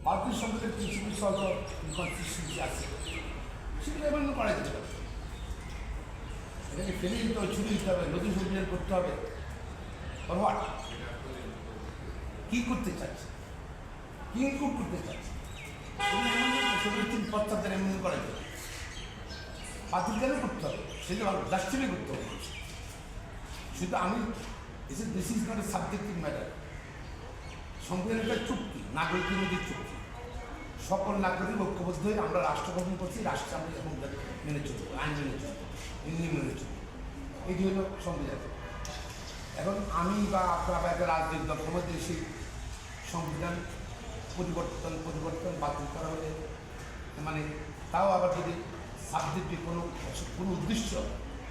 ভারতীয় সংবিধানের কিছু কিছু হয়তো ইনকনসিস্টেন্সি আছে, সেগুলো এমন করা যেতে পারে। এটাকে ফেলে দিতে হবে, ছুটে দিতে হবে, নতুন সংবিধান করতে হবে। হোয়াট কী করতে চাচ্ছে, কী ইনক্লুড করতে চাচ্ছে, সেগুলো তিন পশ্চাৎ এমন করা যাবে। বাতিল কেন করতে হবে, সেটা রাষ্ট্রীয় করতে হবে। শুধু আমি this is not a subjective matter. সংবিধান একটা চুক্তি, নাগরিকের মধ্যে চুক্তি। সকল নাগরিক ঐক্যবদ্ধ হয়ে আমরা রাষ্ট্র গঠন করছি, রাষ্ট্র আমরা এবং মেনে চলবো, আইন মেনে চলবো, এমনি মেনে চলবো। এটি হলো সংবিধান। এখন আমি বা আপনারা বা একটা রাজনৈতিক দল সমাজে সেই সংবিধান পরিবর্তন বাতিল করা হলে, মানে তাও আবার যদি সাবজেক্টে কোনো উদ্দেশ্য,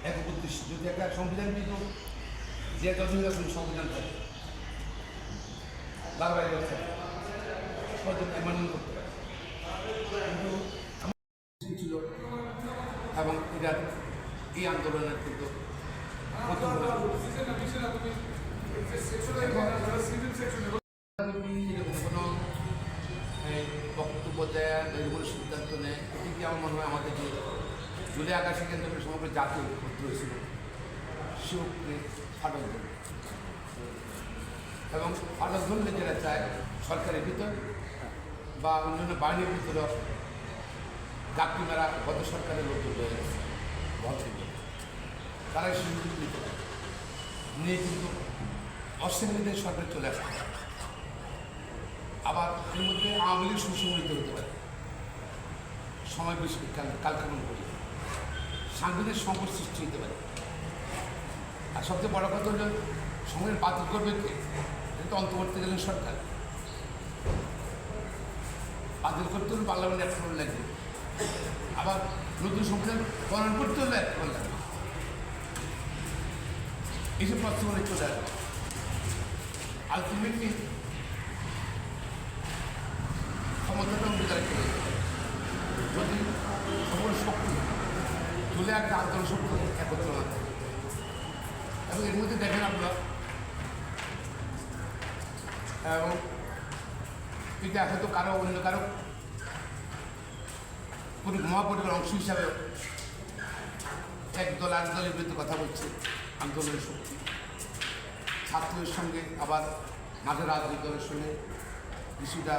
এক উদ্দেশ্য, যদি একটা সংবিধান কিন্তু যে যতই সংবিধান থাকে বারবার থাকে অ্যামেন্ডমেন্ট করতে পারে, কিন্তু ছিল এবং এটার এই আন্দোলনের কিন্তু কোনো বক্তব্য দেয়, কোনো সিদ্ধান্ত নেয়, এটি কি আমার মনে হয় আমাদের যে জুলাই আকাশে কেন্দ্র করে সমগ্র জাতীয় ঐক্যবদ্ধ হয়েছিল, সে ঐক্যে ফাটল ধরবে এবং ফাটল ধরলে যেটা চায় সরকারের ভিতর বা অন্যান্য বাহিনীর ভিতরে গাপটি মেরা গত সরকারের লোকজন হয়ে গেছে, তারা এই সুযোগ নিতে পারে নিয়ে কিন্তু অস্ট্রেলিয়াদের সরকার চলে আসতে পারে। আবার এর মধ্যে আওয়ামী লীগ সুসংগঠিত হতে পারে, সময় বেশি কালক্ষেপণ করি, সাংবিধানিক সংকট সৃষ্টি হতে পারে। আর সবচেয়ে বড় কথা হল সংবিধান বাতিল করবে কে? এটা অন্তর্বর্তীকালীন সরকার। বাতিল করতে হলে পার্লামেন্ট অ্যাপ্রুভাল লাগবে, আবার নতুন সংবিধান প্রণয়ন করতে হলে অ্যাপ্রুভাল লাগবে। এইসব প্রশ্নগুলো চলে আসবে। আলটিমেটলি ক্ষমতাটা অঙ্গীকার করে যদি সকল শক্তি তুলে একটা আন্দোলন শক্তি একত্র না থাকে। এবং এর মধ্যে দেখেন আপনারা, এবং এটা হয়তো কারো অন্য কারো কোনো মহাপরিবার অংশ হিসাবে এক দল আরেক দলের বিরুদ্ধে কথা বলছে, আন্দোলনের শক্তি ছাত্রদের সঙ্গে আবার মাঝে রাজনৈতিক দলের সঙ্গে কিছুটা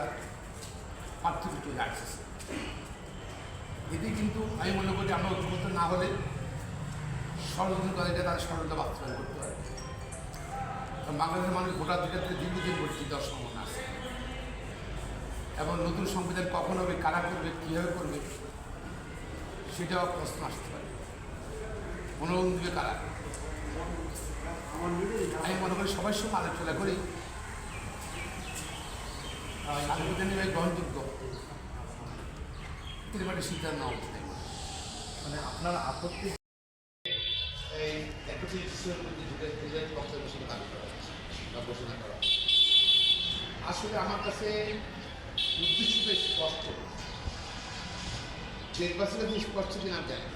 পার্থক্য চলে আসছে। এটি কিন্তু আমি মনে করি আমরা ঐক্যবদ্ধ না হলে ষড়যন্ত্র করে তাদের ষড়যন্ত্র বাস্তবায়ন করতে পারে। কারণ বাংলাদেশের মানুষ ভোটাধিকার থেকে দীর্ঘদিন বঞ্চিত দেওয়ার সম্ভাবনা আছে এবং নতুন সংবিধান কখন হবে, কারা করবে, কীভাবে করবে, সেটাও প্রশ্ন আসতে পারে। মনোনয়ন দিবে কারা? আমি মনে করি সবার সঙ্গে আলোচনা করি সাংবিধানিক গ্রহণযোগ্য একটা সিদ্ধান্ত নেওয়া উচিত। মানে আপনার আপত্তি এই একটি বক্তব্যের সাথে দাবি করা হচ্ছে বা ঘোষণা করা। আসলে আমার কাছে উদ্দেশ্যটা স্পষ্ট, দেশবাসীর কাছে স্পষ্ট কিনা আমি জানি।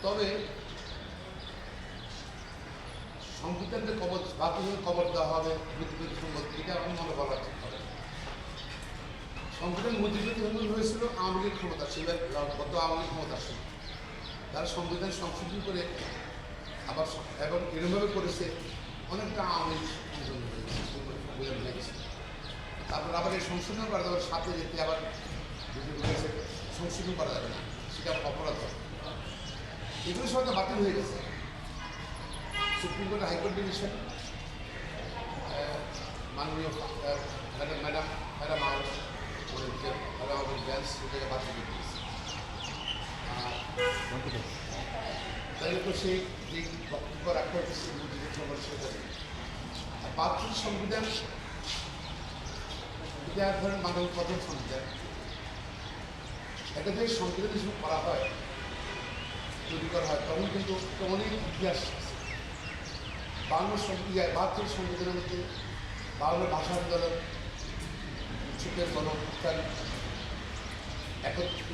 তবে সংবিধানকে কবর দেওয়া হবে এটা আমি মনে করা ঠিক হবে। সংবিধান মজবুতি হয়েছিল আওয়ামী লীগ ক্ষমতা ছিল, গত আওয়ামী লীগ ক্ষমতা ছিল, তারা সংবিধান সংশোধন করে আবার এবং এরমভাবে করেছে অনেকটা আওয়ামী লীগ সংবিধান হয়ে গেছে। তারপর আবার এই সংশোধন করা যাবে, সাথে যেতে আবার সংশোধন করা যাবে না, সেটা অপরাধ হবে। এগুলো সব বাতিল হয়ে গেছে। সুপ্রিম কোর্ট হাইকোর্ট ডিভিশন মাননীয় ম্যাডাম আমাদের বেঞ্চ সেটাকে বাতিল করে দিয়েছে। তাই তো সেই যে বক্তব্য রাখা হচ্ছে সেটা আর বাতিল সংবিধান এটা ধরেন বাংলার প্রথম সংবিধান। এটা যদি সংবিধান হিসেবে করা হয়, তৈরি করা হয়, তখন কিন্তু অনেক ইতিহাস বাংলা বাহাত্তর সংবিধানের মধ্যে বাংলা ভাষা আন্দোলন, ছুটের গণঅভ্যুত্থান,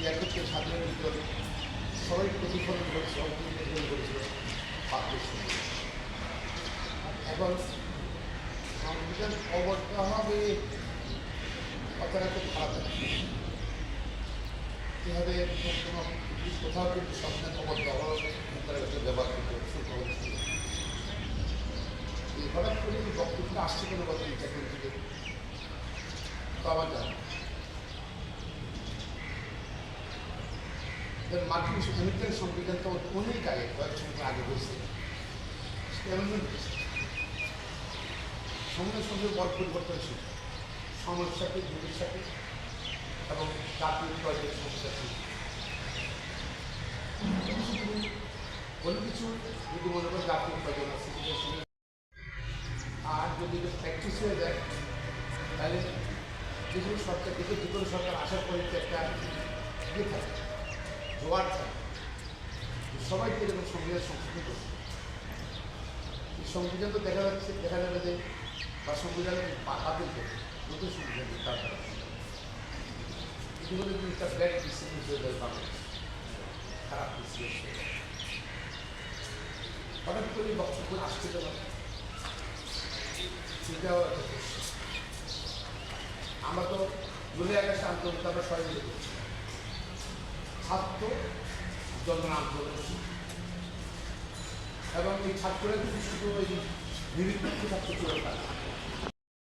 একত্রের স্বাধীনতা বিপ্লব সবাই প্রতিফলন করেছে, প্রতিফলন করেছিল বাহাত্তর সংবিধান। এখন সংবিধান কবর দেওয়া হবে কোনো কোথাও কিন্তু সংবিধান অবদ্ধ অবহেলার কাছে ব্যবহার করতে হচ্ছে। এই হঠাৎ করে এই বক্তব্যটা আসছে কোনো কথা চাকরি থেকে পাওয়া যায়। মার্কিন আমেরিকান সংবিধান তো অনেক আগে কয়েক সময় আগে হয়েছে, অ্যামেন্ডমেন্ট হয়েছে। সময়ের সঙ্গে বল পরিবর্তন ছিল, সময়ের সাথে যুগের সাথে এবং জাতীয় প্রয়োজনের সমস্যা ছিল। কোনো কিছু যদি মনে করেন জাতীয় প্রয়োজন আছে আর যদি এটা প্র্যাকটিস হয়ে যায় তাহলে যেগুলো সরকার যেগুলো সরকার আসার পরে একটা ইয়ে থাকে, জোয়ার থাকে, সবাইকে এরকম সংবিধান সংশোধন করছে। এই সংবিধান তো দেখা যাবে যে বা সংবিধান বাতিল করে নতুন সংবিধান তার এগুলো কিন্তু একটা ব্যাড ডিসিশন হয়ে যাবে বাংলাদেশ, খারাপ ডিসিশন। হঠাৎ করে বক্তব্য আসতে পারে সেটাও একটা প্রশ্ন। আমরা তো জুলাই আগস্ট আন্দোলন আমরা সবাই মিলে করছি, ছাত্র জনগণ আন্দোলন এবং এই ছাত্ররা কিন্তু শুধু ওই বিভিন্ন ছাত্র ছিল তারা